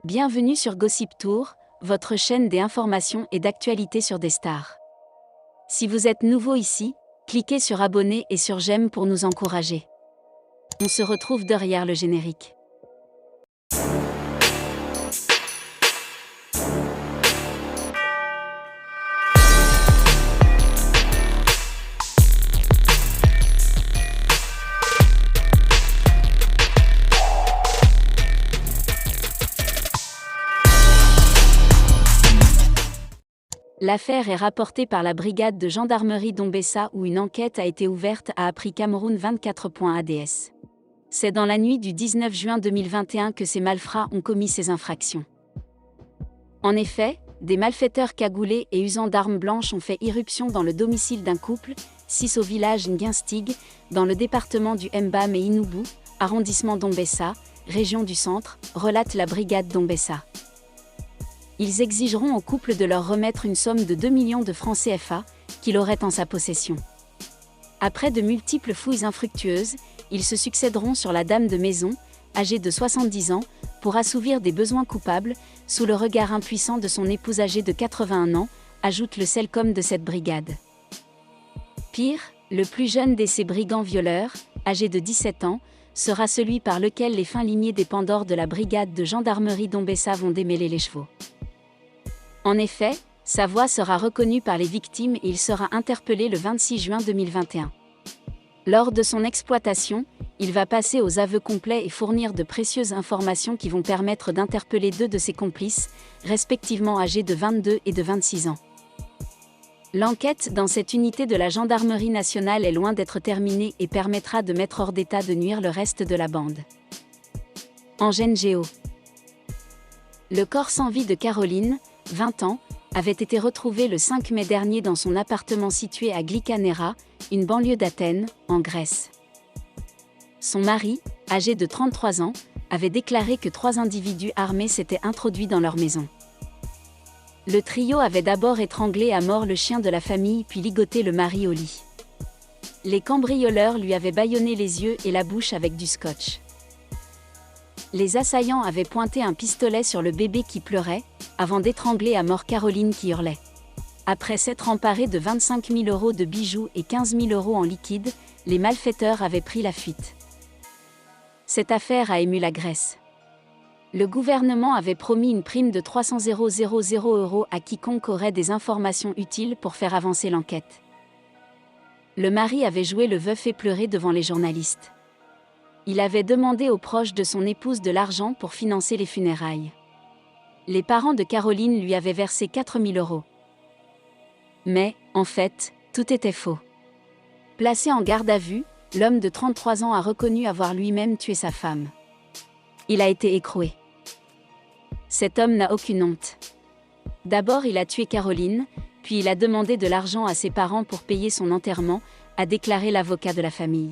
Bienvenue sur Gossip Tour, votre chaîne des informations et d'actualité sur des stars. Si vous êtes nouveau ici, cliquez sur abonner et sur j'aime pour nous encourager. On se retrouve derrière le générique. L'affaire est rapportée par la brigade de gendarmerie d'Ombessa où une enquête a été ouverte, a appris Cameroun 24.ads. C'est dans la nuit du 19 juin 2021 que ces malfrats ont commis ces infractions. En effet, des malfaiteurs cagoulés et usant d'armes blanches ont fait irruption dans le domicile d'un couple, 6 au village Nguinstig, dans le département du Mbam et Inubu, arrondissement d'Ombessa, région du centre, relate la brigade d'Ombessa. Ils exigeront au couple de leur remettre une somme de 2 millions de francs CFA, qu'il aurait en sa possession. Après de multiples fouilles infructueuses, ils se succéderont sur la dame de maison, âgée de 70 ans, pour assouvir des besoins coupables, sous le regard impuissant de son épouse âgée de 81 ans, ajoute le CELCOM de cette brigade. Pire, le plus jeune de ces brigands violeurs, âgé de 17 ans, sera celui par lequel les fins lignées des pendors de la brigade de gendarmerie d'Ombessa vont démêler les chevaux. En effet, sa voix sera reconnue par les victimes et il sera interpellé le 26 juin 2021. Lors de son exploitation, il va passer aux aveux complets et fournir de précieuses informations qui vont permettre d'interpeller 2 de ses complices, respectivement âgés de 22 et de 26 ans. L'enquête dans cette unité de la gendarmerie nationale est loin d'être terminée et permettra de mettre hors d'état de nuire le reste de la bande. Engène Géo. Le corps sans vie de Caroline, 20 ans, avait été retrouvé le 5 mai dernier dans son appartement situé à Glikanera, une banlieue d'Athènes, en Grèce. Son mari, âgé de 33 ans, avait déclaré que 3 individus armés s'étaient introduits dans leur maison. Le trio avait d'abord étranglé à mort le chien de la famille puis ligoté le mari au lit. Les cambrioleurs lui avaient bâillonné les yeux et la bouche avec du scotch. Les assaillants avaient pointé un pistolet sur le bébé qui pleurait, avant d'étrangler à mort Caroline qui hurlait. Après s'être emparés de 25 000 € de bijoux et 15 000 € en liquide, les malfaiteurs avaient pris la fuite. Cette affaire a ému la Grèce. Le gouvernement avait promis une prime de 300 000 € à quiconque aurait des informations utiles pour faire avancer l'enquête. Le mari avait joué le veuf et pleuré devant les journalistes. Il avait demandé aux proches de son épouse de l'argent pour financer les funérailles. Les parents de Caroline lui avaient versé 4 000 €. Mais, en fait, tout était faux. Placé en garde à vue, l'homme de 33 ans a reconnu avoir lui-même tué sa femme. Il a été écroué. Cet homme n'a aucune honte. D'abord il a tué Caroline, puis il a demandé de l'argent à ses parents pour payer son enterrement, a déclaré l'avocat de la famille.